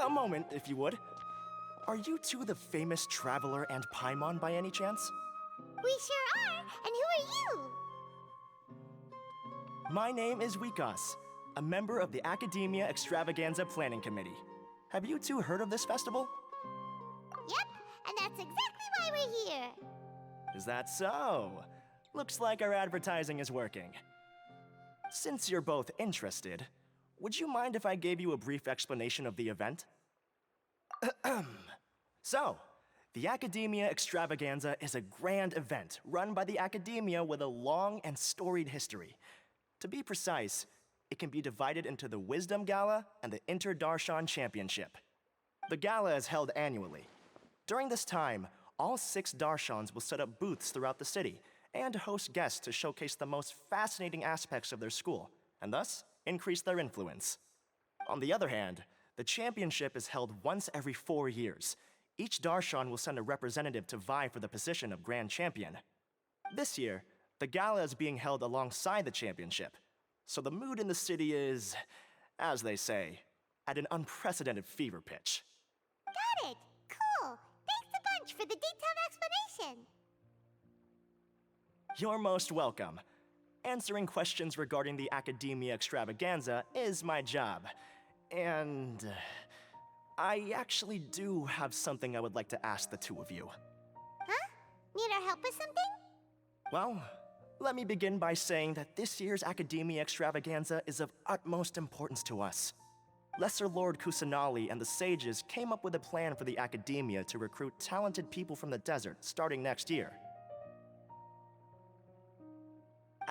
A moment, if you would. Are you two the famous Traveler and Paimon by any chance? We sure are, and who are you? My name is Wikas, a member of the Academia Extravaganza Planning Committee. Have you two heard of this festival? Yep, and that's exactly why we're here. Is that so? Looks like our advertising is working. Since you're both interested, would you mind if I gave you a brief explanation of the event? So, the Academia Extravaganza is a grand event run by the Academia with a long and storied history. To be precise, it can be divided into the Wisdom Gala and the Inter-Darshan Championship. The gala is held annually. During this time, all 6 Darshans will set up booths throughout the city and host guests to showcase the most fascinating aspects of their school, and thus increase their influence. On the other hand, the championship is held once every 4 years. Each Darshan will send a representative to vie for the position of Grand Champion. This year, the gala is being held alongside the championship, so the mood in the city is, as they say, at an unprecedented fever pitch. Got it. Cool. Thanks a bunch for the detailed explanation. You're most welcome. Answering questions regarding the Academia Extravaganza is my job. And I actually do have something I would like to ask the two of you. Huh? Need our help with something? Well, let me begin by saying that this year's Academia Extravaganza is of utmost importance to us. Lesser Lord Kusanali and the sages came up with a plan for the Academia to recruit talented people from the desert starting next year.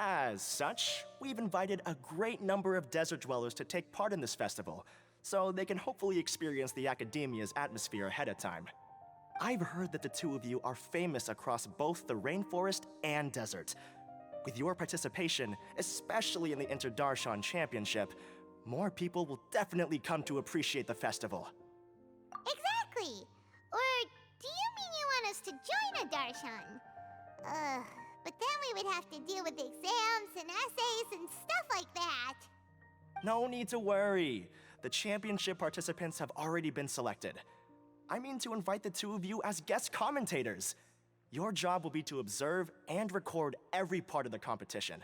As such, we've invited a great number of desert dwellers to take part in this festival, so they can hopefully experience the Academia's atmosphere ahead of time. I've heard that the two of you are famous across both the rainforest and desert. With your participation, especially in the Inter-Darshan Championship, more people will definitely come to appreciate the festival. Exactly. Or do you mean you want us to join a Darshan? But then we would have to deal with exams and essays and stuff like that. No need to worry. The championship participants have already been selected. I mean to invite the two of you as guest commentators. Your job will be to observe and record every part of the competition.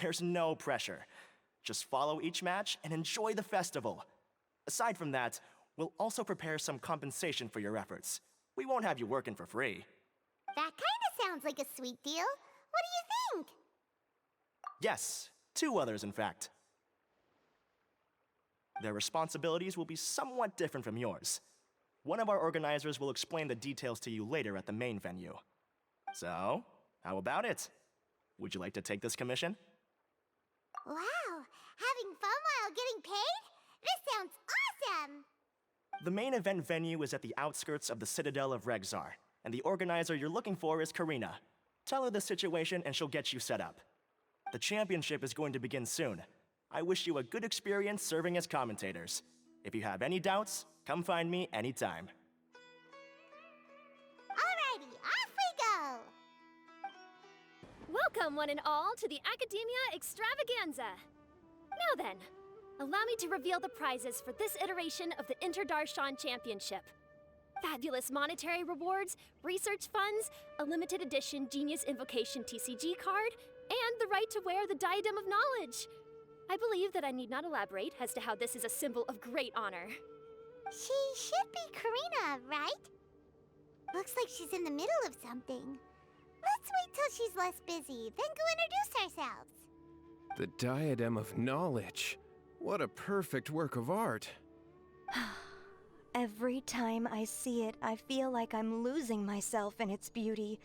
There's no pressure. Just follow each match and enjoy the festival. Aside from that, we'll also prepare some compensation for your efforts. We won't have you working for free. That kinda sounds like a sweet deal. What do you think? Yes, 2 others in fact. Their responsibilities will be somewhat different from yours. One of our organizers will explain the details to you later at the main venue. So, how about it? Would you like to take this commission? Wow, having fun while getting paid? This sounds awesome! The main event venue is at the outskirts of the Citadel of Regzar, and the organizer you're looking for is Karina. Tell her the situation and she'll get you set up. The championship is going to begin soon. I wish you a good experience serving as commentators. If you have any doubts, come find me anytime. Alrighty, off we go! Welcome, one and all, to the Academia Extravaganza. Now then, allow me to reveal the prizes for this iteration of the Inter-Darshan Championship. Fabulous monetary rewards, research funds, a limited edition Genius Invocation TCG card, and the right to wear the Diadem of Knowledge. I believe that I need not elaborate as to how this is a symbol of great honor. She should be Karina, right? Looks like she's in the middle of something. Let's wait till she's less busy, then go introduce ourselves. The Diadem of Knowledge. What a perfect work of art. Every time I see it, I feel like I'm losing myself in its beauty.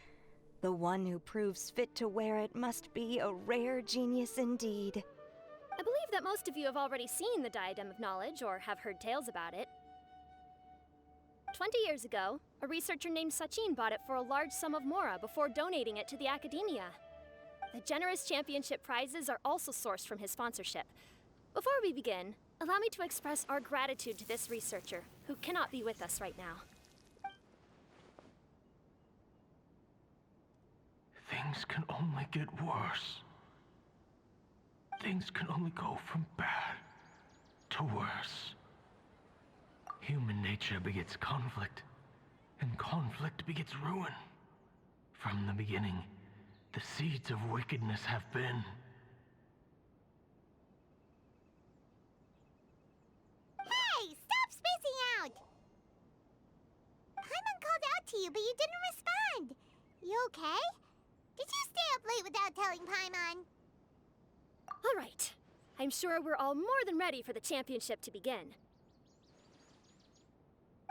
The one who proves fit to wear it must be a rare genius indeed. I believe that most of you have already seen the Diadem of Knowledge or have heard tales about it. 20 years ago, a researcher named Sachin bought it for a large sum of mora before donating it to the Academia. The generous championship prizes are also sourced from his sponsorship. Before we begin, allow me to express our gratitude to this researcher, who cannot be with us right now. Things can only get worse. Things can only go from bad to worse. Human nature begets conflict, and conflict begets ruin. From the beginning, the seeds of wickedness have been. Hey, stop spacing out! Paimon called out to you, but you didn't respond. You okay? Did you stay up late without telling Paimon? All right. I'm sure we're all more than ready for the championship to begin.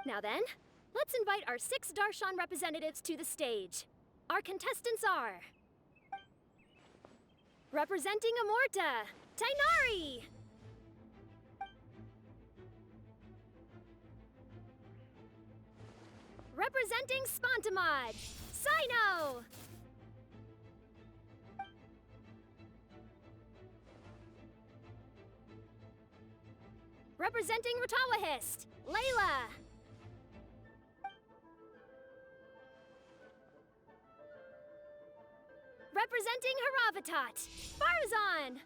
Now then, let's invite our 6 Darshan representatives to the stage. Our contestants are... Representing Amorta, Tainari! Representing Spontamod, Sino! Representing Ratawahist, Layla! Representing Haravatat, Farzan!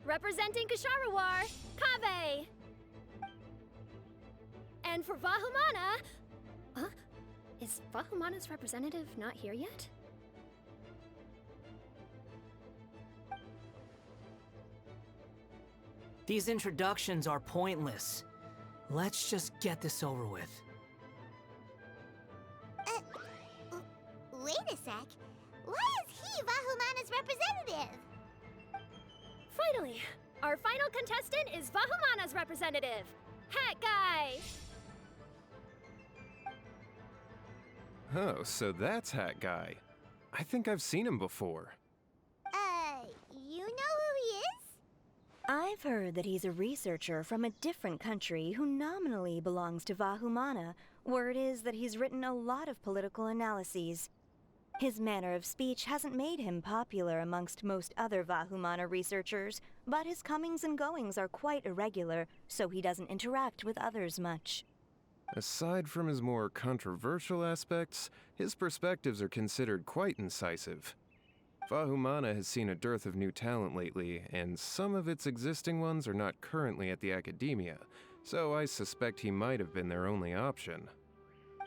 Representing Kasharawar, Kaveh! And for Vahumana... Huh? Is Vahumana's representative not here yet? These introductions are pointless. Let's just get this over with. Wait a sec. Why is he Vahumana's representative? Finally, our final contestant is Vahumana's representative, Hat Guy! Oh, so that's Hat Guy. I think I've seen him before. You know who he is? I've heard that he's a researcher from a different country who nominally belongs to Vahumana. Word is that he's written a lot of political analyses. His manner of speech hasn't made him popular amongst most other Vahumana researchers, but his comings and goings are quite irregular, so he doesn't interact with others much. Aside from his more controversial aspects, his perspectives are considered quite incisive. Vahumana has seen a dearth of new talent lately, and some of its existing ones are not currently at the academia, so I suspect he might have been their only option.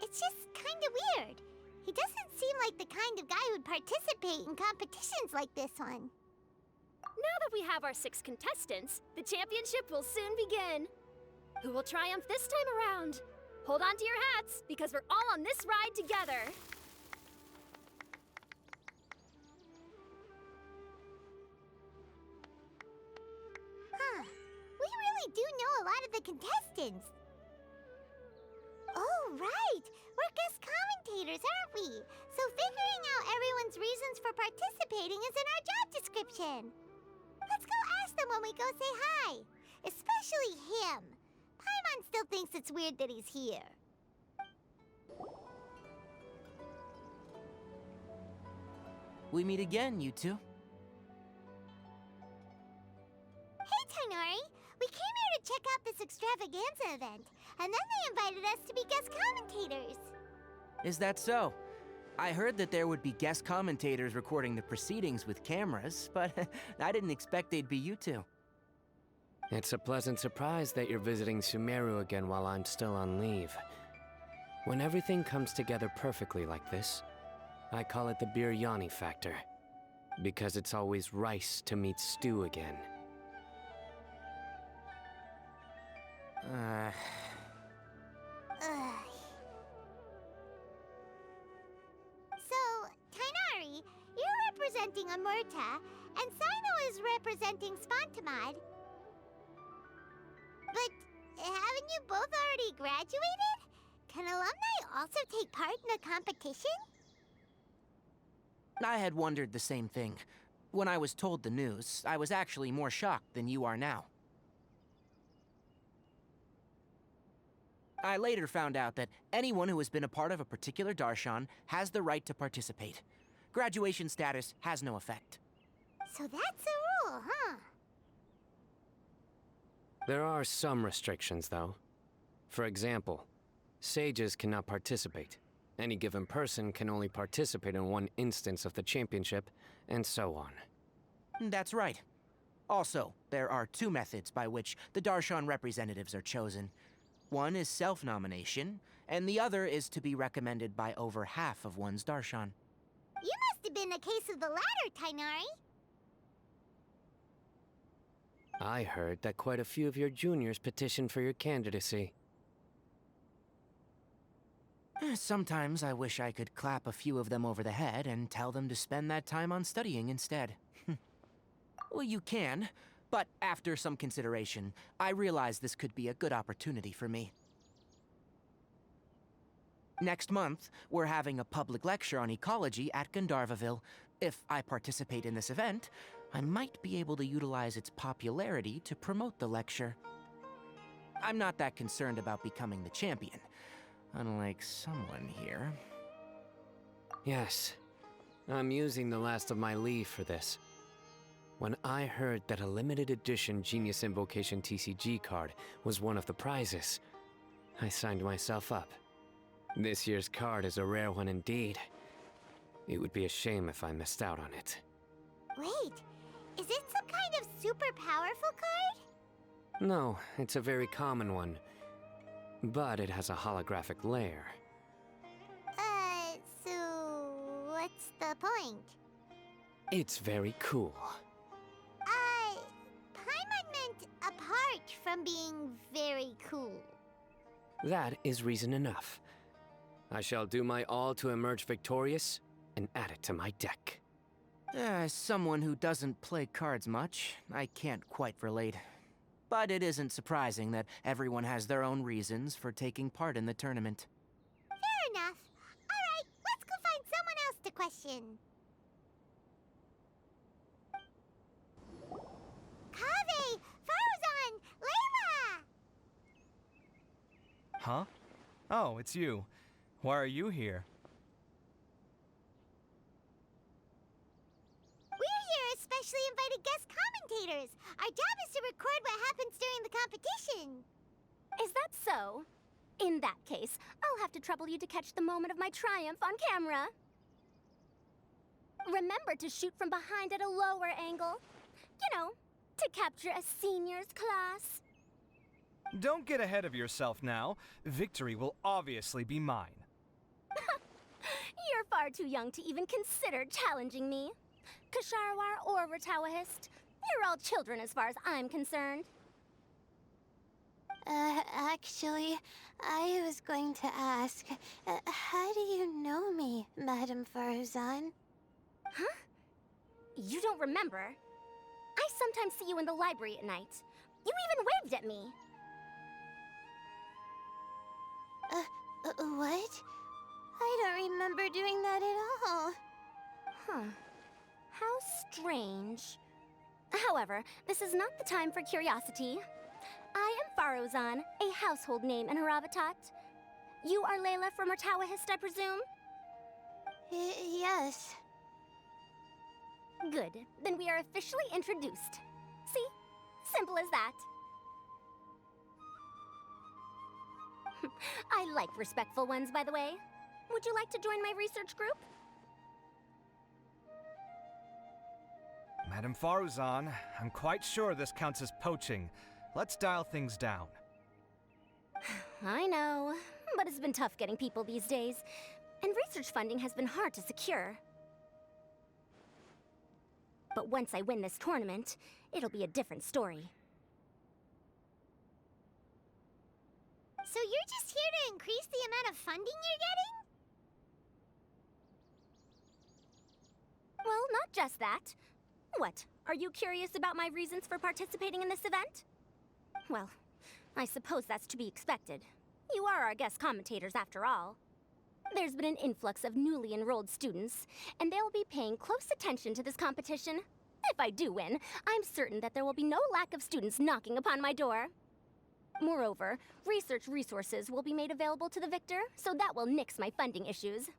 It's just kinda weird. He doesn't seem like the kind of guy who'd participate in competitions like this one. Now that we have our 6 contestants, the championship will soon begin. Who will triumph this time around? Hold on to your hats, because we're all on this ride together. Huh. We really do know a lot of the contestants. Oh, right! We're guest commentators, aren't we? So figuring out everyone's reasons for participating is in our job description. Let's go ask them when we go say hi. Especially him. Paimon still thinks it's weird that he's here. We meet again, you two. Hey, Tainari! We came here to check out this extravaganza event, and then they invited us to be guest commentators. Is that so? I heard that there would be guest commentators recording the proceedings with cameras, but I didn't expect they'd be you two. It's a pleasant surprise that you're visiting Sumeru again while I'm still on leave. When everything comes together perfectly like this, I call it the biryani factor. Because it's always rice to meet stew again. Ugh. So, Tainari, you're representing Amurta, and Sino is representing Spontamod. But haven't you both already graduated? Can alumni also take part in a competition? I had wondered the same thing. When I was told the news, I was actually more shocked than you are now. I later found out that anyone who has been a part of a particular darshan has the right to participate. Graduation status has no effect. So that's a rule, huh? There are some restrictions, though. For example, sages cannot participate. Any given person can only participate in one instance of the championship, and so on. That's right. Also, there are two methods by which the Darshan representatives are chosen. One is self-nomination, and the other is to be recommended by over half of one's Darshan. You must have been a case of the latter, Tainari. I heard that quite a few of your juniors petitioned for your candidacy. Sometimes I wish I could clap a few of them over the head and tell them to spend that time on studying instead. Well, you can, but after some consideration, I realize this could be a good opportunity for me. Next month, we're having a public lecture on ecology at Gandharvaville. If I participate in this event, I might be able to utilize its popularity to promote the lecture. I'm not that concerned about becoming the champion, unlike someone here. Yes, I'm using the last of my leave for this. When I heard that a limited edition Genius Invocation TCG card was one of the prizes, I signed myself up. This year's card is a rare one indeed. It would be a shame if I missed out on it. Wait, is it some kind of super powerful card? No, it's a very common one. But it has a holographic layer. So what's the point? It's very cool. Paimon meant apart from being very cool. That is reason enough. I shall do my all to emerge victorious and add it to my deck. As someone who doesn't play cards much, I can't quite relate. But it isn't surprising that everyone has their own reasons for taking part in the tournament. Fair enough. Alright, let's go find someone else to question. Kaveh! Faruzan! Layla! Huh? Oh, it's you. Why are you here? We're here as specially invited guest commentators. Our job is to record what happens during the competition. Is that so? In that case, I'll have to trouble you to catch the moment of my triumph on camera. Remember to shoot from behind at a lower angle. You know, to capture a seniors class. Don't get ahead of yourself now. Victory will obviously be mine. You're far too young to even consider challenging me. Kasharwar or Ratawahist, you're all children as far as I'm concerned. Actually, I was going to ask, how do you know me, Madame Faruzan? Huh? You don't remember? I sometimes see you in the library at night. You even waved at me. What? I don't remember doing that at all. Huh. How strange. However, this is not the time for curiosity. I am Faruzan, a household name in Haravatat. You are Layla from Ratawahist, I presume? Yes. Good. Then we are officially introduced. See? Simple as that. I like respectful ones, by the way. Would you like to join my research group? Madame Faruzan, I'm quite sure this counts as poaching. Let's dial things down. I know, but it's been tough getting people these days, and research funding has been hard to secure. But once I win this tournament, it'll be a different story. So you're just here to increase the amount of funding you're getting? Well, not just that. What, are you curious about my reasons for participating in this event? Well, I suppose that's to be expected. You are our guest commentators after all. There's been an influx of newly enrolled students, and they'll be paying close attention to this competition. If I do win, I'm certain that there will be no lack of students knocking upon my door. Moreover, research resources will be made available to the victor, so that will nix my funding issues.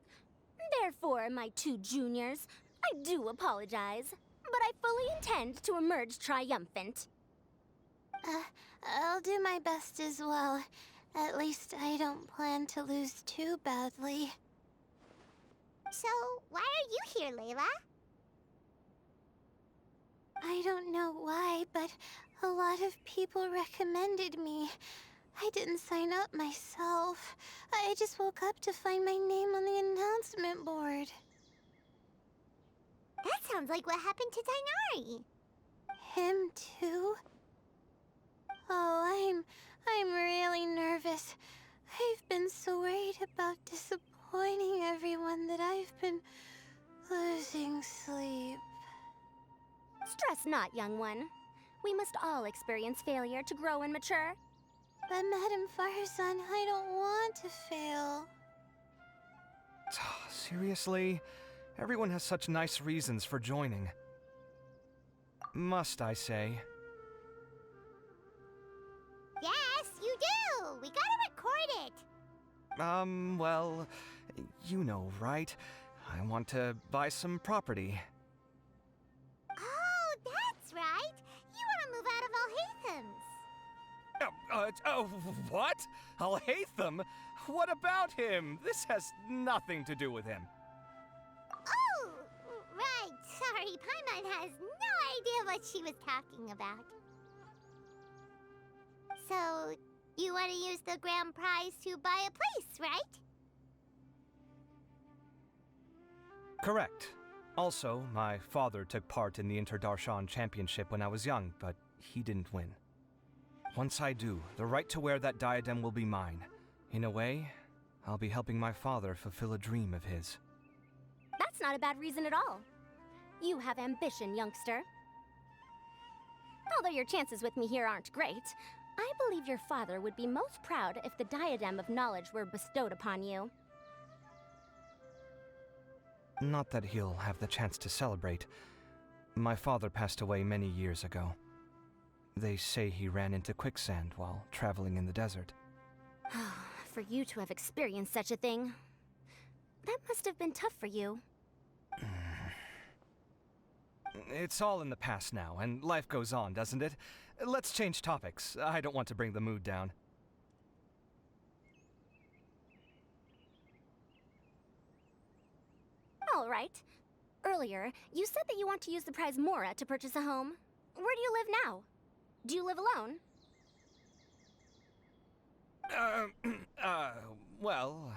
Therefore, my two juniors, I do apologize, but I fully intend to emerge triumphant. I'll do my best as well. At least I don't plan to lose too badly. So, why are you here, Layla? I don't know why, but a lot of people recommended me. I didn't sign up myself. I just woke up to find my name on the announcement board. That sounds like what happened to Dainari. Him too? Oh, I'm really nervous. I've been so worried about disappointing everyone that I've been losing sleep. Stress not, young one. We must all experience failure to grow and mature. But Madame Farzan, I don't want to fail. Seriously? Everyone has such nice reasons for joining. Must I say? Yes, you do! We gotta record it! Well, you know, right? I want to buy some property. Oh, that's right! You want to move out of Alhatham's. What? Alhaitham? What about him? This has nothing to do with him. Oh, right. Sorry, Paimon has no idea what she was talking about. So, you want to use the grand prize to buy a place, right? Correct. Also, my father took part in the Interdarshan Championship when I was young, but he didn't win. Once I do, the right to wear that diadem will be mine. In a way, I'll be helping my father fulfill a dream of his. That's not a bad reason at all. You have ambition, youngster. Although your chances with me here aren't great, I believe your father would be most proud if the diadem of knowledge were bestowed upon you. Not that he'll have the chance to celebrate. My father passed away many years ago. They say he ran into quicksand while traveling in the desert. For you to have experienced such a thing, that must have been tough for you. It's all in the past now, and life goes on, doesn't it? Let's change topics. I don't want to bring the mood down. All right. Earlier, you said that you want to use the prize Mora to purchase a home. Where do you live now? Do you live alone? Well...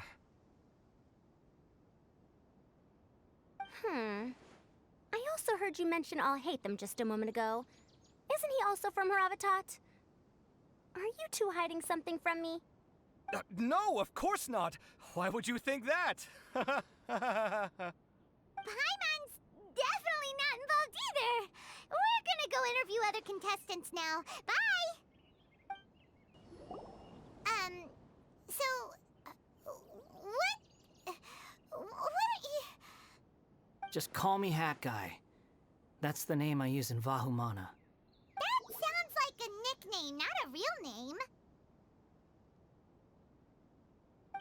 I also heard you mention Alhaitham just a moment ago. Isn't he also from Haravatat? Are you two hiding something from me? No, of course not! Why would you think that? Paimon's definitely not involved either! We're gonna go interview other contestants now. Bye! What are you... Just call me Hat Guy. That's the name I use in Vahumana. That sounds like a nickname, not a real name.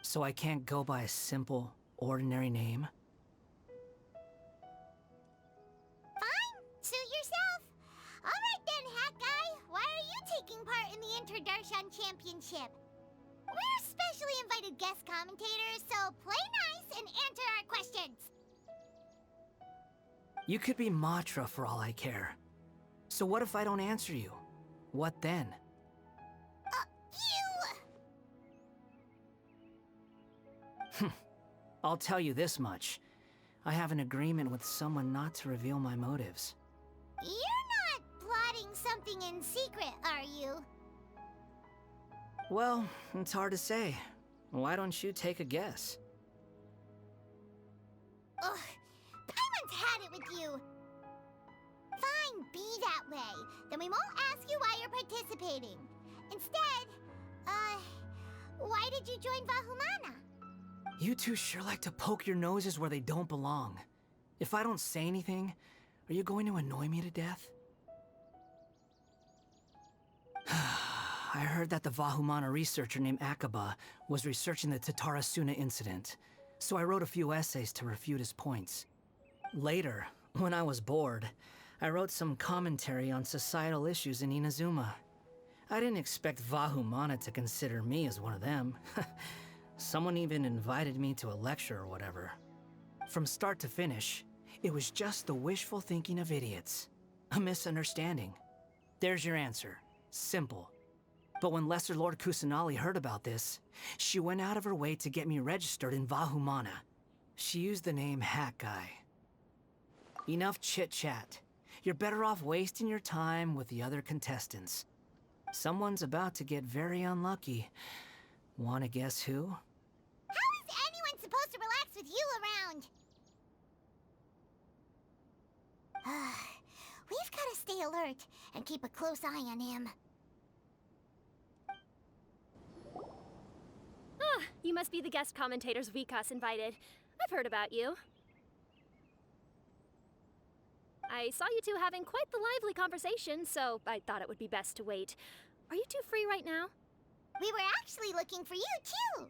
So I can't go by a simple, ordinary name? Fine, suit yourself. Alright then, Hat Guy. Why are you taking part in the Interdarshan Championship? We're specially invited guest commentators, so play nice and answer our questions. You could be Matra for all I care. So what if I don't answer you? What then? I'll tell you this much. I have an agreement with someone not to reveal my motives. You're not plotting something in secret, are you? Well, it's hard to say. Why don't you take a guess? Ugh, Paimon's had it with you. Fine, be that way. Then we won't ask you why you're participating. Instead, why did you join Vahumana? You two sure like to poke your noses where they don't belong. If I don't say anything, are you going to annoy me to death? I heard that the Vahumana researcher named Akaba was researching the Tatarasuna incident, so I wrote a few essays to refute his points. Later, when I was bored, I wrote some commentary on societal issues in Inazuma. I didn't expect Vahumana to consider me as one of them. Someone even invited me to a lecture or whatever. From start to finish, it was just the wishful thinking of idiots. A misunderstanding. There's your answer. Simple. But when Lesser Lord Kusanali heard about this, she went out of her way to get me registered in Vahumana. She used the name Hat Guy. Enough chit-chat. You're better off wasting your time with the other contestants. Someone's about to get very unlucky. Wanna guess who? How is anyone supposed to relax with you around? We've got to stay alert and keep a close eye on him. Ah, you must be the guest commentators Vikas invited. I've heard about you. I saw you two having quite the lively conversation, so I thought it would be best to wait. Are you two free right now? We were actually looking for you, too.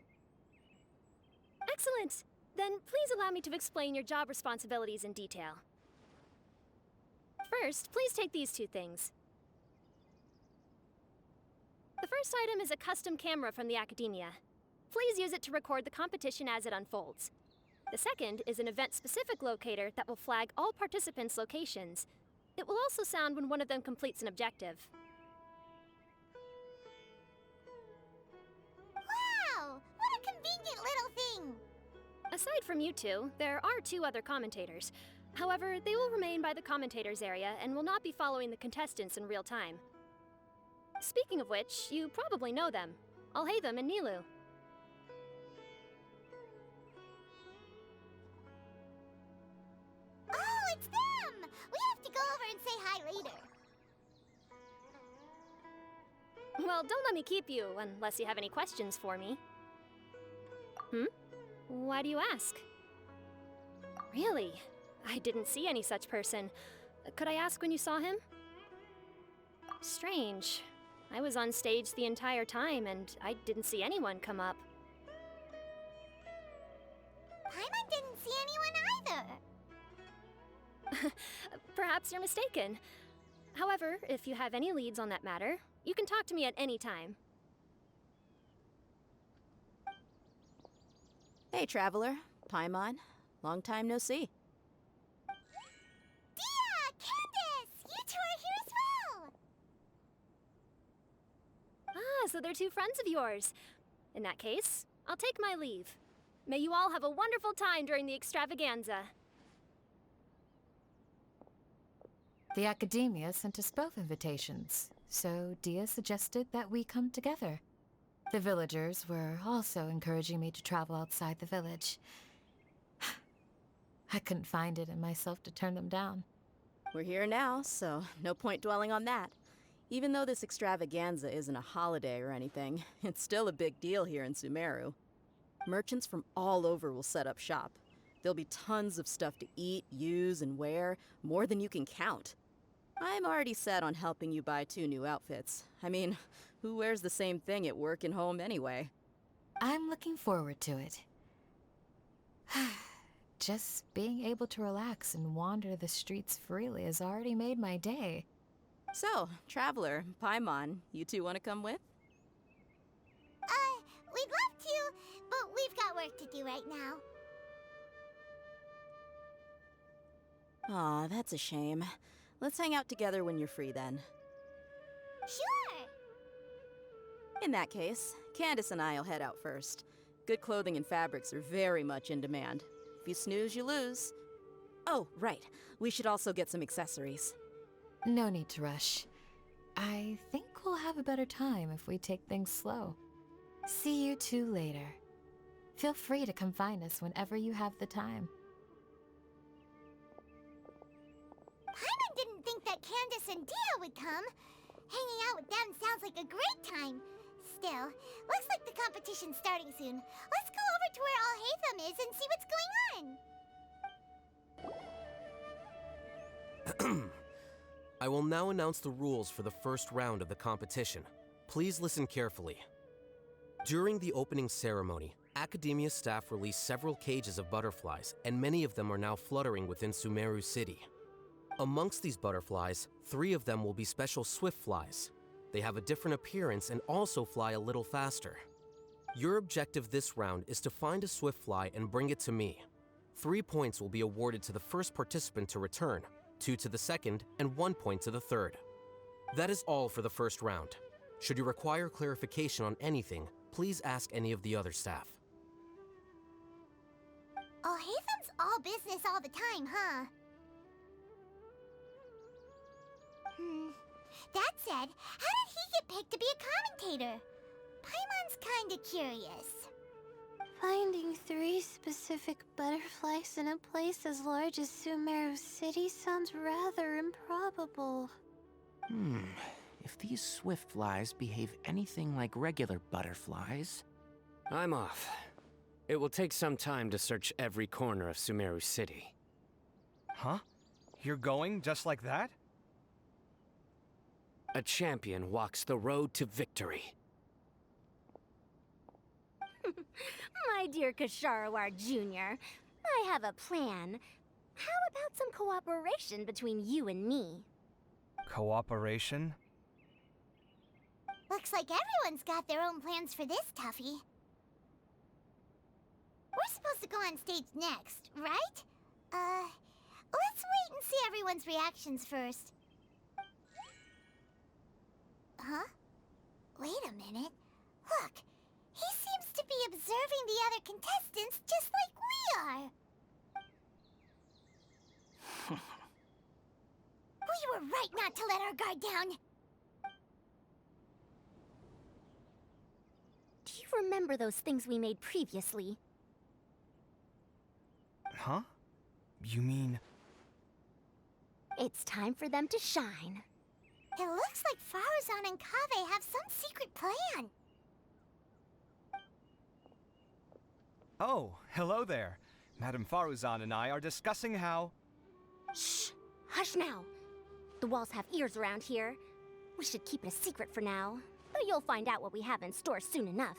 Excellent. Then please allow me to explain your job responsibilities in detail. First, please take these two things. The first item is a custom camera from the Academia. Please use it to record the competition as it unfolds. The second is an event-specific locator that will flag all participants' locations. It will also sound when one of them completes an objective. Wow! What a convenient little thing! Aside from you two, there are two other commentators. However, they will remain by the commentators area and will not be following the contestants in real time. Speaking of which, you probably know them. Alhaitham and Nilu. Oh, it's them! We have to go over and say hi later. Well, don't let me keep you, unless you have any questions for me. Why do you ask? Really? I didn't see any such person. Could I ask when you saw him? Strange. I was on stage the entire time, and I didn't see anyone come up. Paimon didn't see anyone either. Perhaps you're mistaken. However, if you have any leads on that matter, you can talk to me at any time. Hey, Traveler. Paimon. Long time no see. Dia! Candace! You two are here as well! Ah, so they're two friends of yours. In that case, I'll take my leave. May you all have a wonderful time during the extravaganza. The Academia sent us both invitations, so Dia suggested that we come together. The villagers were also encouraging me to travel outside the village. I couldn't find it in myself to turn them down. We're here now, so no point dwelling on that. Even though this extravaganza isn't a holiday or anything, it's still a big deal here in Sumeru. Merchants from all over will set up shop. There'll be tons of stuff to eat, use, and wear, more than you can count. I'm already set on helping you buy 2 new outfits. I mean, who wears the same thing at work and home anyway? I'm looking forward to it. Just being able to relax and wander the streets freely has already made my day. So, Traveler, Paimon, you two want to come with? We'd love to, but we've got work to do right now. Aw, that's a shame. Let's hang out together when you're free then. Sure! In that case, Candace and I'll head out first. Good clothing and fabrics are very much in demand. If you snooze, you lose. Oh, right. We should also get some accessories. No need to rush. I think we'll have a better time if we take things slow. See you two later. Feel free to come find us whenever you have the time. Paimon didn't think that Candace and Dia would come. Hanging out with them sounds like a great time. Still, looks like the competition's starting soon. Let's go over to where Alhaitham is and see what's going on. I will now announce the rules for the first round of the competition. Please listen carefully. During the opening ceremony, Academia staff released several cages of butterflies, and many of them are now fluttering within Sumeru City. Amongst these butterflies, 3 of them will be special swift flies. They have a different appearance and also fly a little faster. Your objective this round is to find a swift fly and bring it to me. 3 points will be awarded to the first participant to return. 2 to the second, and 1 point to the third. That is all for the first round. Should you require clarification on anything, please ask any of the other staff. Oh, Hathem's all business all the time, huh? That said, how did he get picked to be a commentator? Paimon's kinda curious. Finding 3 specific butterflies in a place as large as Sumeru City sounds rather improbable. If these swift flies behave anything like regular butterflies... I'm off. It will take some time to search every corner of Sumeru City. Huh? You're going just like that? A champion walks the road to victory. My dear Kasharawar Jr., I have a plan. How about some cooperation between you and me? Cooperation? Looks like everyone's got their own plans for this, Tuffy. We're supposed to go on stage next, right? Let's wait and see everyone's reactions first. Huh? Wait a minute. Look, he seems to be observing the other contestants just like we are. We were right not to let our guard down. Do you remember those things we made previously? Huh? You mean... It's time for them to shine. It looks like Faruzan and Kaveh have some secret plan. Oh, hello there. Madame Faruzan and I are discussing how... Shh! Hush now! The walls have ears around here. We should keep it a secret for now, but you'll find out what we have in store soon enough.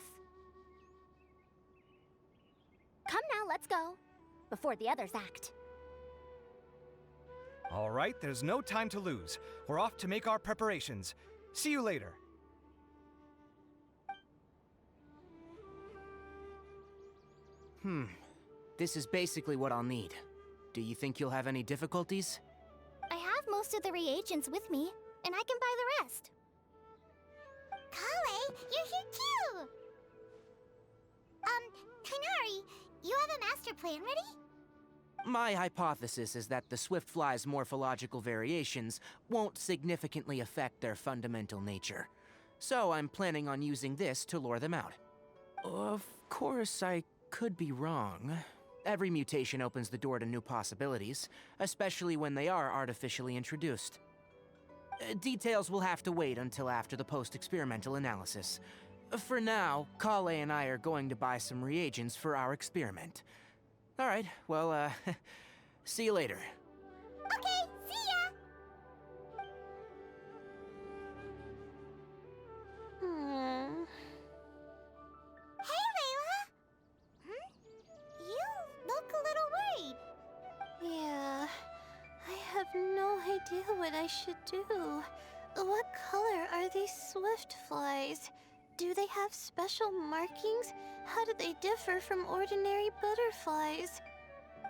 Come now, let's go, before the others act. All right, there's no time to lose. We're off to make our preparations. See you later. This is basically what I'll need. Do you think you'll have any difficulties? I have most of the reagents with me, and I can buy the rest. Kale, you're here too! Kainari, you have a master plan ready? My hypothesis is that the swift fly's morphological variations won't significantly affect their fundamental nature. So I'm planning on using this to lure them out. Of course, I could be wrong. Every mutation opens the door to new possibilities, especially when they are artificially introduced. Details will have to wait until after the post-experimental analysis. For now, Kale and I are going to buy some reagents for our experiment. All right, well, see you later. Okay, see ya! Hey, Layla! You look a little worried. Yeah, I have no idea what I should do. What color are these swift flies? Do they have special markings? How do they differ from ordinary butterflies?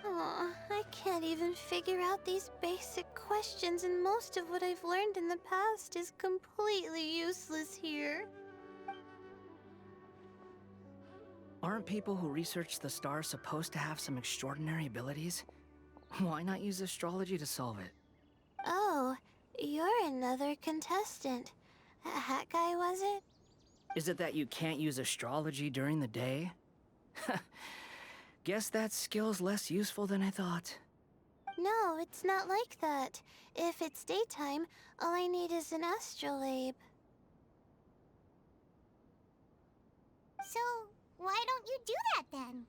Aw, I can't even figure out these basic questions, and most of what I've learned in the past is completely useless here. Aren't people who research the stars supposed to have some extraordinary abilities? Why not use astrology to solve it? Oh, you're another contestant. A hat guy, was it? Is it that you can't use astrology during the day? Guess that skill's less useful than I thought. No, it's not like that. If it's daytime, all I need is an astrolabe. So, why don't you do that then?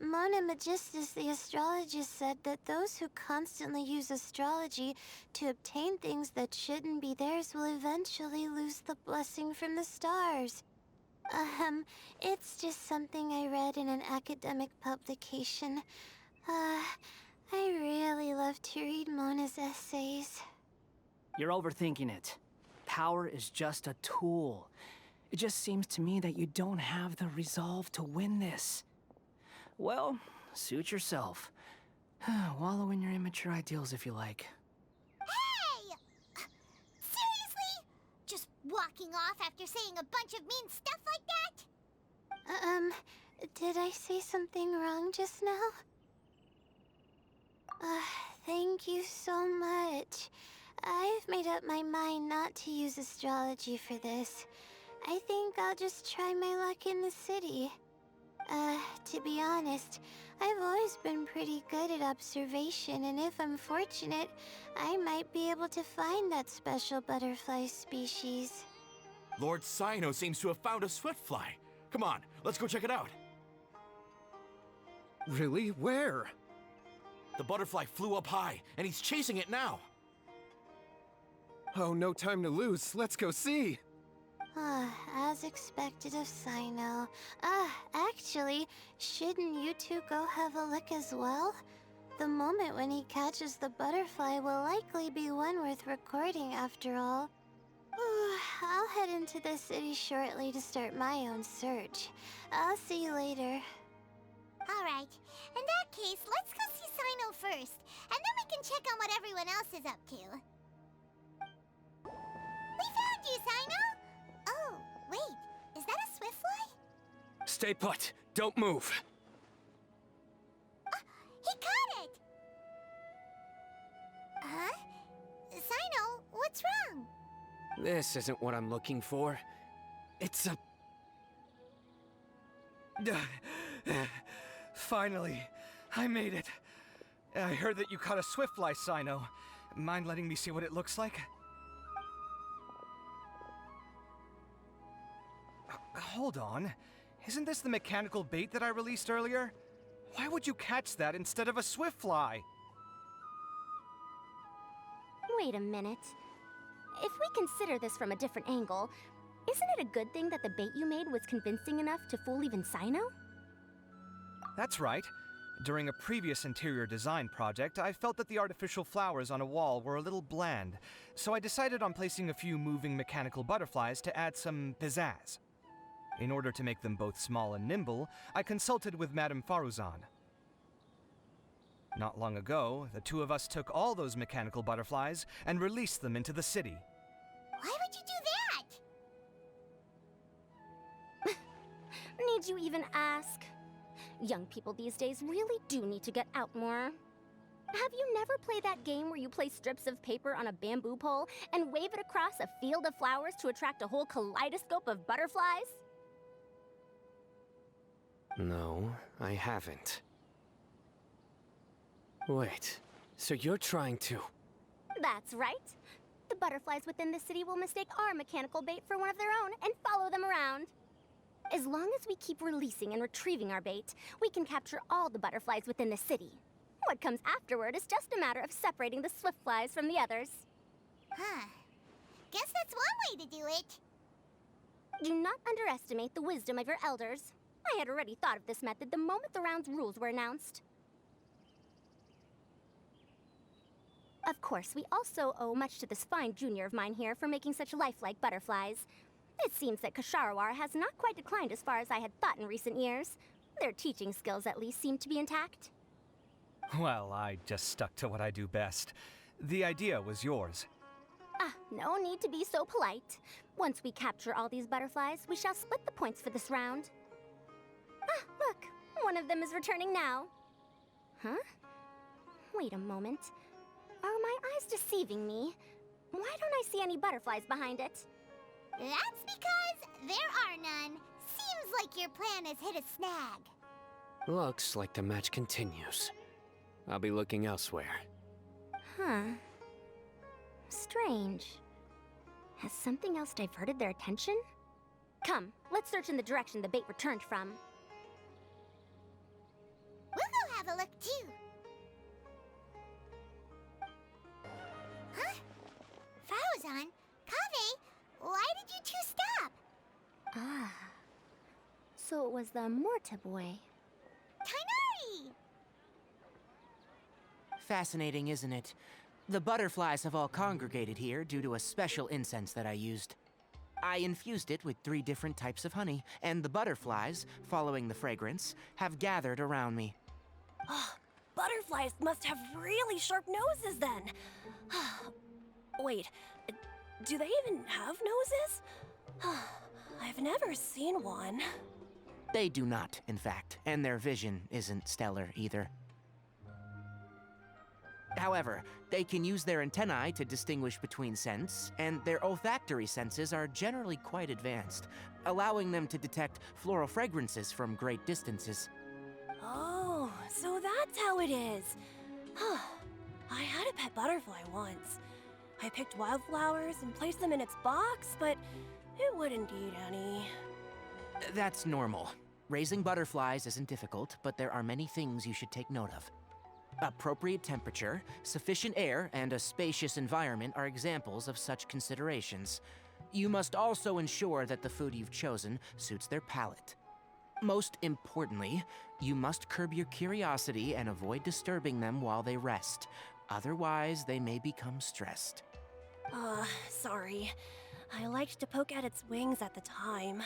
Mona Magistus, the astrologist, said that those who constantly use astrology to obtain things that shouldn't be theirs will eventually lose the blessing from the stars. It's just something I read in an academic publication. I really love to read Mona's essays. You're overthinking it. Power is just a tool. It just seems to me that you don't have the resolve to win this. Well, suit yourself. Wallow in your immature ideals if you like. Hey! Seriously? Just walking off after saying a bunch of mean stuff like that? Did I say something wrong just now? Thank you so much. I've made up my mind not to use astrology for this. I think I'll just try my luck in the city. To be honest, I've always been pretty good at observation, and if I'm fortunate, I might be able to find that special butterfly species. Lord Sino seems to have found a swiftfly. Come on, let's go check it out. Really? Where? The butterfly flew up high, and he's chasing it now. Oh, no time to lose. Let's go see. As expected of Sino. Actually, shouldn't you two go have a look as well? The moment when he catches the butterfly will likely be one worth recording after all. I'll head into the city shortly to start my own search. I'll see you later. Alright, in that case, let's go see Sino first, and then we can check on what everyone else is up to. We found you, Sino! Oh, wait, is that a swiftfly? Stay put. Don't move. He caught it! Huh? Sino, what's wrong? This isn't what I'm looking for. It's a... Finally, I made it. I heard that you caught a swiftfly, Sino. Mind letting me see what it looks like? Hold on. Isn't this the mechanical bait that I released earlier? Why would you catch that instead of a swiftfly? Wait a minute. If we consider this from a different angle, isn't it a good thing that the bait you made was convincing enough to fool even Sino? That's right. During a previous interior design project, I felt that the artificial flowers on a wall were a little bland, so I decided on placing a few moving mechanical butterflies to add some pizzazz. In order to make them both small and nimble, I consulted with Madame Faruzan. Not long ago, the two of us took all those mechanical butterflies and released them into the city. Why would you do that? Need you even ask? Young people these days really do need to get out more. Have you never played that game where you place strips of paper on a bamboo pole and wave it across a field of flowers to attract a whole kaleidoscope of butterflies? No, I haven't. Wait, so you're trying to... That's right. The butterflies within the city will mistake our mechanical bait for one of their own and follow them around. As long as we keep releasing and retrieving our bait, we can capture all the butterflies within the city. What comes afterward is just a matter of separating the swiftflies from the others. Huh. Guess that's one way to do it. Do not underestimate the wisdom of your elders. I had already thought of this method the moment the round's rules were announced. Of course, we also owe much to this fine junior of mine here for making such lifelike butterflies. It seems that Kasharawar has not quite declined as far as I had thought in recent years. Their teaching skills at least seem to be intact. Well, I just stuck to what I do best. The idea was yours. No need to be so polite. Once we capture all these butterflies, we shall split the points for this round. Look, one of them is returning now. Huh? Wait a moment. Are my eyes deceiving me? Why don't I see any butterflies behind it? That's because there are none. Seems like your plan has hit a snag. Looks like the match continues. I'll be looking elsewhere. Huh. Strange. Has something else diverted their attention? Come, let's search in the direction the bait returned from. We'll go have a look too. Huh? Faruzan? Kaveh? Why did you two stop? So it was the Morta boy. Tainari! Fascinating, isn't it? The butterflies have all congregated here due to a special incense that I used. I infused it with 3 different types of honey, and the butterflies, following the fragrance, have gathered around me. Butterflies must have really sharp noses then. Wait, do they even have noses? I've never seen one. They do not, in fact, and their vision isn't stellar either. However, they can use their antennae to distinguish between scents, and their olfactory senses are generally quite advanced, allowing them to detect floral fragrances from great distances. Oh, so that's how it is. I had a pet butterfly once. I picked wildflowers and placed them in its box, but it wouldn't eat any. That's normal. Raising butterflies isn't difficult, but there are many things you should take note of. Appropriate temperature, sufficient air, and a spacious environment are examples of such considerations. You must also ensure that the food you've chosen suits their palate. Most importantly, you must curb your curiosity and avoid disturbing them while they rest. Otherwise, they may become stressed. Sorry. I liked to poke at its wings at the time.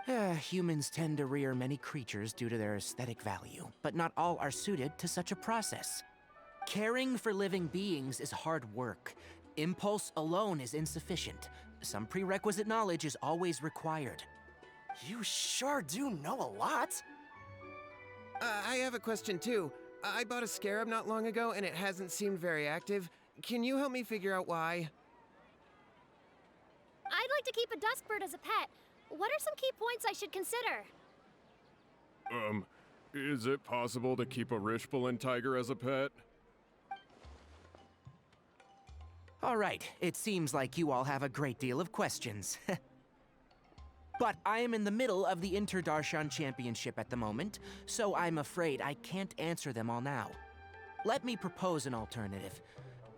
Humans tend to rear many creatures due to their aesthetic value, but not all are suited to such a process. Caring for living beings is hard work. Impulse alone is insufficient. Some prerequisite knowledge is always required. You sure do know a lot. I have a question too. I bought a scarab not long ago and it hasn't seemed very active. Can you help me figure out why? I'd like to keep a duskbird as a pet. What are some key points I should consider? Is it possible to keep a Rishbalin tiger as a pet? All right, it seems like you all have a great deal of questions. But I am in the middle of the Inter-Darshan Championship at the moment, so I'm afraid I can't answer them all now. Let me propose an alternative.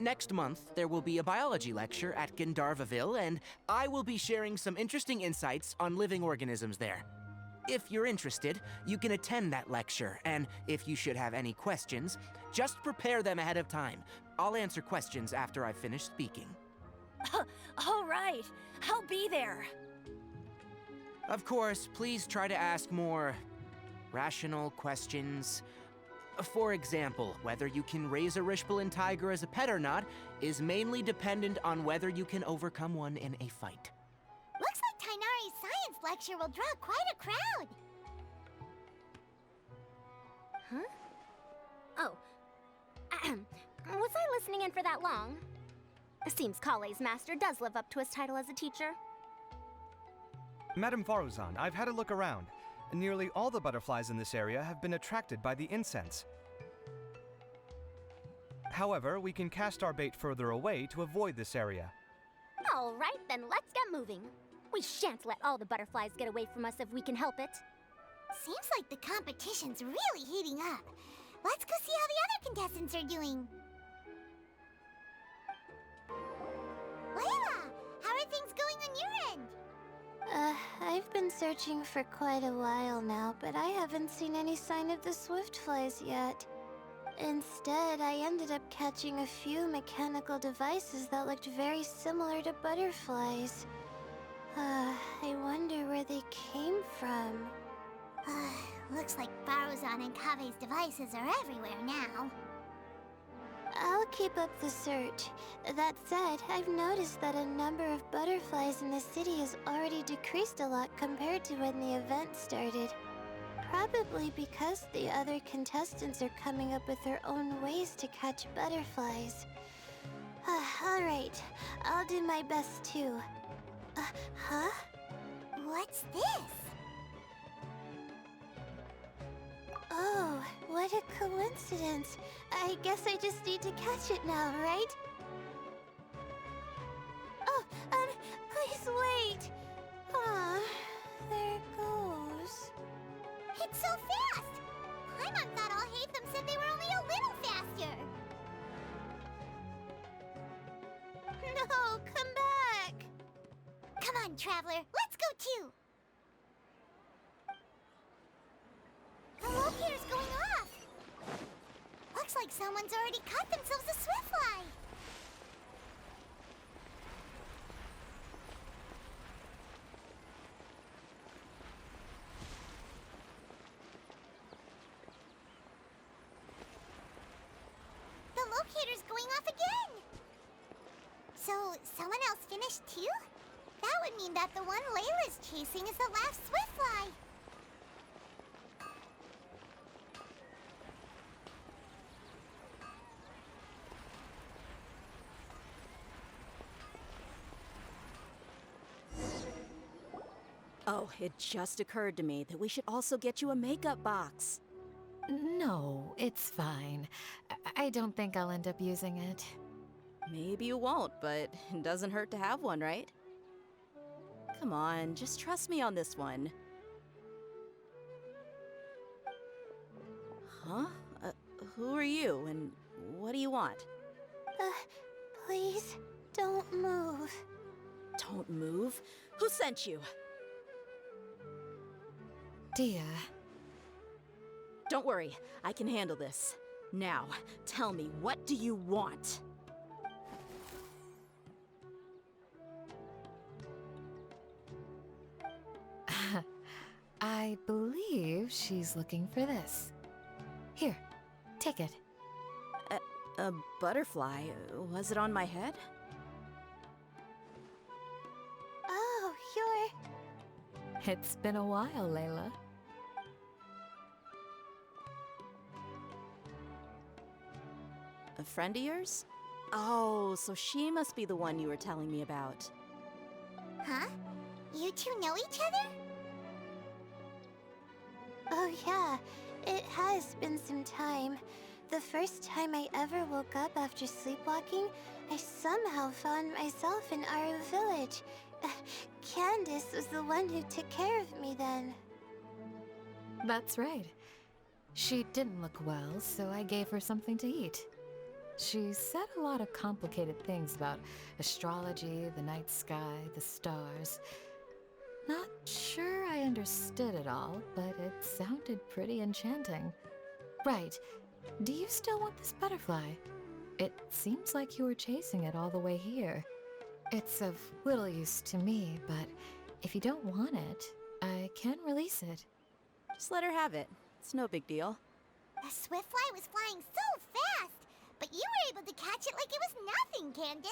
Next month, there will be a biology lecture at Gandharvaville, and I will be sharing some interesting insights on living organisms there. If you're interested, you can attend that lecture, and if you should have any questions, just prepare them ahead of time. I'll answer questions after I've finished speaking. All right, I'll be there. Of course, please try to ask more rational questions. For example, whether you can raise a Rishbalin tiger as a pet or not is mainly dependent on whether you can overcome one in a fight. Looks like Tainari's science lecture will draw quite a crowd. Huh? Oh. Was I listening in for that long? Seems Kale's master does live up to his title as a teacher. Madame Faruzan, I've had a look around. Nearly all the butterflies in this area have been attracted by the incense. However, we can cast our bait further away to avoid this area. All right, then let's get moving. We shan't let all the butterflies get away from us if we can help it. Seems like the competition's really heating up. Let's go see how the other contestants are doing. Layla, how are things going on your end? I've been searching for quite a while now, but I haven't seen any sign of the swiftflies yet. Instead, I ended up catching a few mechanical devices that looked very similar to butterflies. I wonder where they came from. Looks like Faruzan and Kave's devices are everywhere now. I'll keep up the search. That said, I've noticed that a number of butterflies in the city has already decreased a lot compared to when the event started. Probably because the other contestants are coming up with their own ways to catch butterflies. Alright, I'll do my best too. Huh? What's this? Oh, what a coincidence. I guess I just need to catch it now, right? Oh, please wait. Ah, there it goes. It's so fast! Paimon thought all Hatham said they were only a little faster. No, come back! Come on, Traveler, let's go too! The locator's going off! Looks like someone's already caught themselves a swiftfly! locator's going off again! So, someone else finished too? That would mean that the one Layla's chasing is the last Swiftfly. Oh, it just occurred to me that we should also get you a makeup box. No, it's fine. I don't think I'll end up using it. Maybe you won't, but it doesn't hurt to have one, right? Come on, just trust me on this one. Huh? Who are you, and what do you want? Please, don't move. Don't move? Who sent you? Dia. Don't worry, I can handle this. Now, tell me, what do you want? I believe she's looking for this. Here, take it. A butterfly? Was it on my head? Oh, you're... It's been a while, Layla. A friend of yours? Oh, so she must be the one you were telling me about. Huh? You two know each other? Oh yeah, it has been some time. The first time I ever woke up after sleepwalking, I somehow found myself in our village. Candace was the one who took care of me then. That's right. She didn't look well, so I gave her something to eat. She said a lot of complicated things about astrology, the night sky, the stars. Not sure I understood it all, but it sounded pretty enchanting. Right. Do you still want this butterfly? It seems like you were chasing it all the way here. It's of little use to me, but if you don't want it, I can release it. Just let her have it. It's no big deal. The Swiftfly was flying so fast, but you were able to catch it like it was nothing, Candace.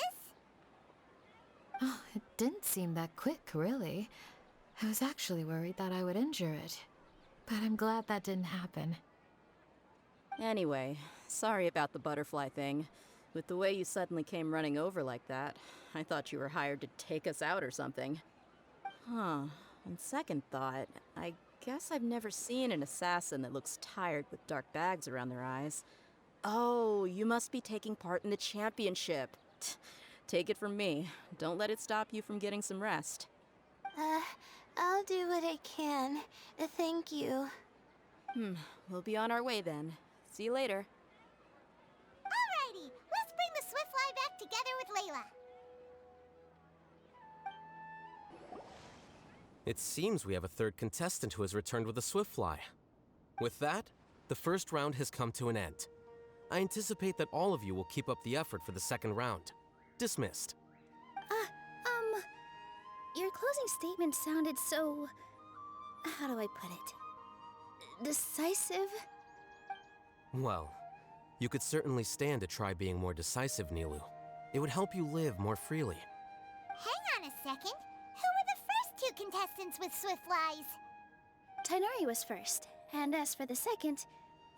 Oh, it didn't seem that quick, really. I was actually worried that I would injure it, but I'm glad that didn't happen. Anyway, sorry about the butterfly thing. With the way you suddenly came running over like that, I thought you were hired to take us out or something. Huh. On second thought, I guess I've never seen an assassin that looks tired with dark bags around their eyes. Oh, you must be taking part in the championship. Take it from me. Don't let it stop you from getting some rest. I'll do what I can. Thank you. We'll be on our way then. See you later. Alrighty, let's bring the Swiftfly back together with Layla. It seems we have a third contestant who has returned with a Swiftfly. With that, the first round has come to an end. I anticipate that all of you will keep up the effort for the second round. Dismissed. Your closing statement sounded so... how do I put it? Decisive? Well, you could certainly stand to try being more decisive, Nilu. It would help you live more freely. Hang on a second. Who were the first two contestants with Swiftflies? Tainari was first, and as for the second,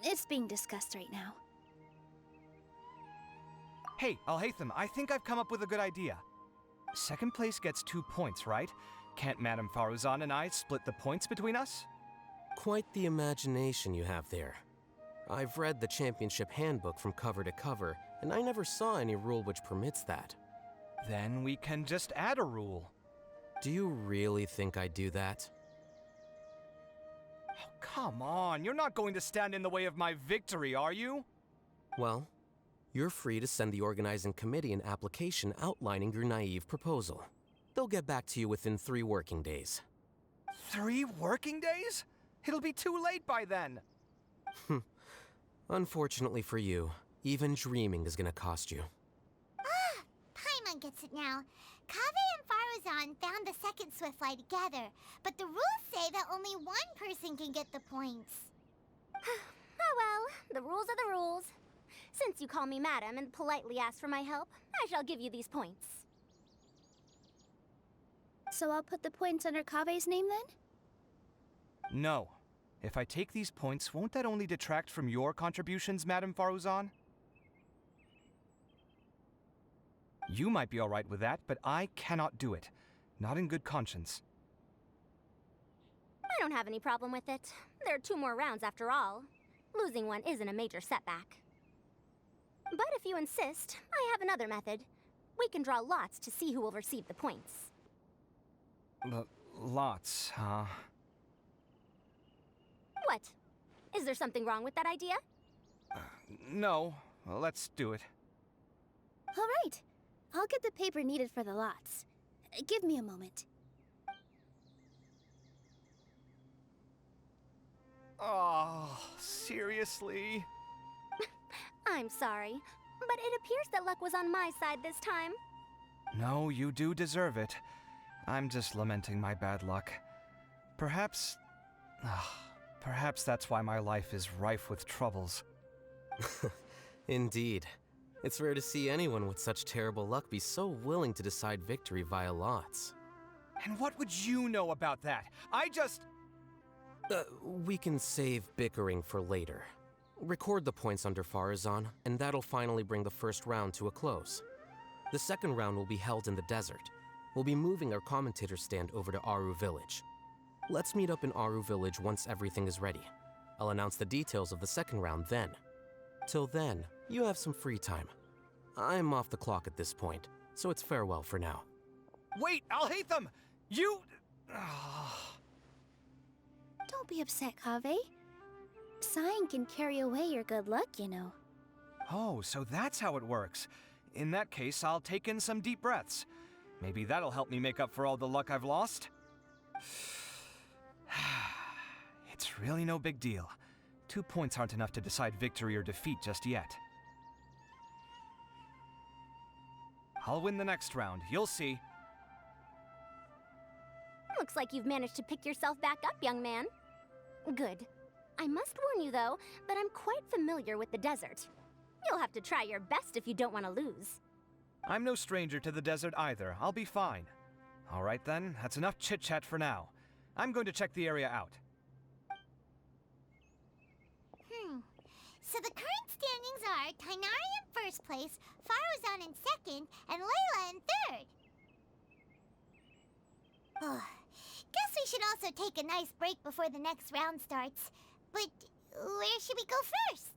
it's being discussed right now. Hey, Alhaitham, I think I've come up with a good idea. Second place gets 2 points, right? Can't Madame Faruzan and I split the points between us? Quite the imagination you have there. I've read the championship handbook from cover to cover, and I never saw any rule which permits that. Then we can just add a rule. Do you really think I'd do that? Oh, come on, you're not going to stand in the way of my victory, are you? Well, you're free to send the organizing committee an application outlining your naive proposal. They'll get back to you within 3 working days. 3 working days? It'll be too late by then. Unfortunately for you, even dreaming is gonna cost you. Paimon gets it now. Kaveh and Faruzan found the second Swiftfly together, but the rules say that only one person can get the points. Oh well, the rules are the rules. Since you call me madam and politely ask for my help, I shall give you these points. So I'll put the points under Kave's name then? No. If I take these points, won't that only detract from your contributions, Madame Faruzan? You might be alright with that, but I cannot do it. Not in good conscience. I don't have any problem with it. There are 2 more rounds after all. Losing one isn't a major setback. But if you insist, I have another method. We can draw lots to see who will receive the points. Lots, huh? What? Is there something wrong with that idea? No. Well, let's do it. All right. I'll get the paper needed for the lots. Give me a moment. Oh, seriously? I'm sorry, but it appears that luck was on my side this time. No, you do deserve it. I'm just lamenting my bad luck. Perhaps that's why my life is rife with troubles. Indeed. It's rare to see anyone with such terrible luck be so willing to decide victory via lots. And what would you know about that? I just... We can save bickering for later. Record the points under Faruzan, and that'll finally bring the first round to a close. The second round will be held in the desert. We'll be moving our commentator stand over to Aru Village. Let's meet up in Aru Village once everything is ready. I'll announce the details of the second round then. Till then, you have some free time. I'm off the clock at this point, so it's farewell for now. Wait, I'll hate them! You... Don't be upset, Kaveh. Sighing can carry away your good luck, you know. Oh, so that's how it works. In that case, I'll take in some deep breaths. Maybe that'll help me make up for all the luck I've lost. It's really no big deal. 2 points aren't enough to decide victory or defeat just yet. I'll win the next round, you'll see. Looks like you've managed to pick yourself back up, young man. Good. I must warn you, though, that I'm quite familiar with the desert. You'll have to try your best if you don't want to lose. I'm no stranger to the desert either. I'll be fine. All right then, that's enough chit-chat for now. I'm going to check the area out. So the current standings are Tainari in first place, Faruzan in second, and Layla in third. Guess we should also take a nice break before the next round starts. But where should we go first?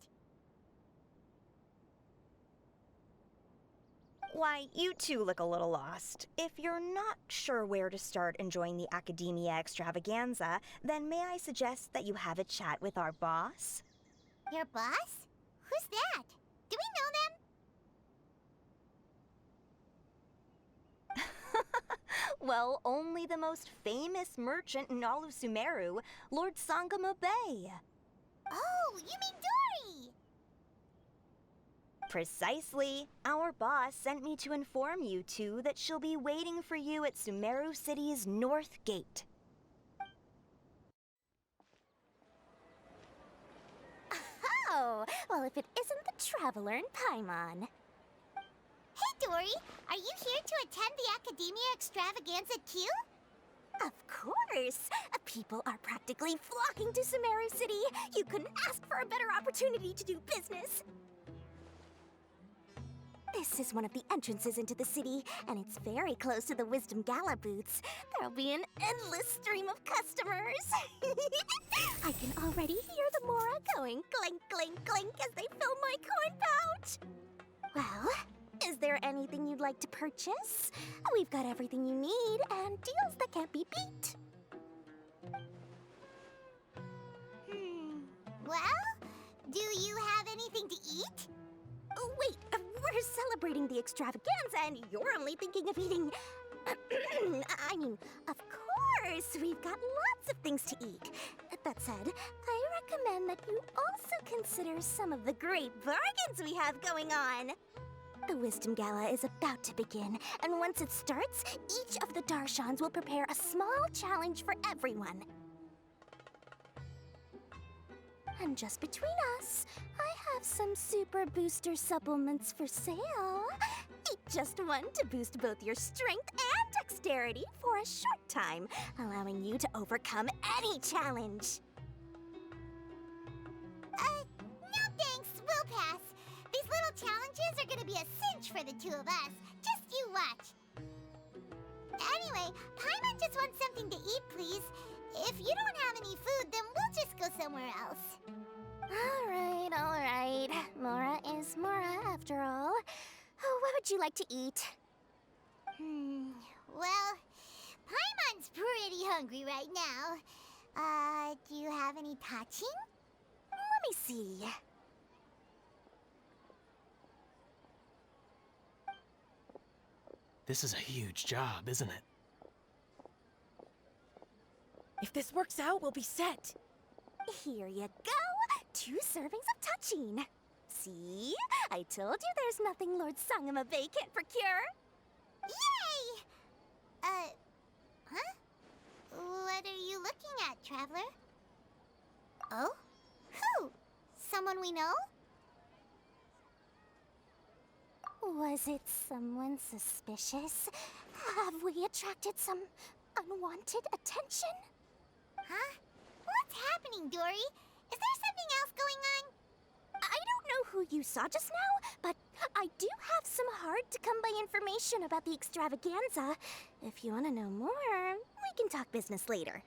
Why, you two look a little lost. If you're not sure where to start enjoying the Academia Extravaganza, then may I suggest that you have a chat with our boss? Your boss? Who's that? Do we know them? Well, only the most famous merchant in all of Sumeru, Lord Sangamo Bay. Oh, you mean Dory! Precisely. Our boss sent me to inform you two that she'll be waiting for you at Sumeru City's North Gate. Oh, well, if it isn't the Traveler in Paimon. Hey, Dory! Are you here to attend the Academia Extravaganza too? Of course! People are practically flocking to Sumeru City. You couldn't ask for a better opportunity to do business. This is one of the entrances into the city, and it's very close to the Wisdom Gala booths. There'll be an endless stream of customers. I can already hear the Mora going clink, clink, clink as they fill my coin pouch. Well, is there anything you'd like to purchase? We've got everything you need and deals that can't be beat. Well, do you have anything to eat? Oh, wait, we're celebrating the extravaganza and you're only thinking of eating... I mean, of course, we've got lots of things to eat. That said, I recommend that you also consider some of the great bargains we have going on. The Wisdom Gala is about to begin, and once it starts, each of the Darshans will prepare a small challenge for everyone. And just between us, I have some super booster supplements for sale. Eat just one to boost both your strength and dexterity for a short time, allowing you to overcome any challenge. No thanks, we'll pass. These little challenges are gonna be a cinch for the two of us. Just you watch. Anyway, Paimon just wants something to eat, please. If you don't have any food, then we'll just go somewhere else. Alright. Mora is Mora after all. Oh, what would you like to eat? Well, Paimon's pretty hungry right now. Do you have any touching? Let me see. This is a huge job, isn't it? If this works out, we'll be set. Here you go. 2 servings of touching. See? I told you there's nothing Lord Sangamabe can't procure. Yay! Huh? What are you looking at, Traveler? Oh? Who? Someone we know? Was it someone suspicious? Have we attracted some unwanted attention? Huh? What's happening, Dory? Is there something else going on? I don't know who you saw just now, but I do have some hard-to-come-by information about the extravaganza. If you want to know more, we can talk business later.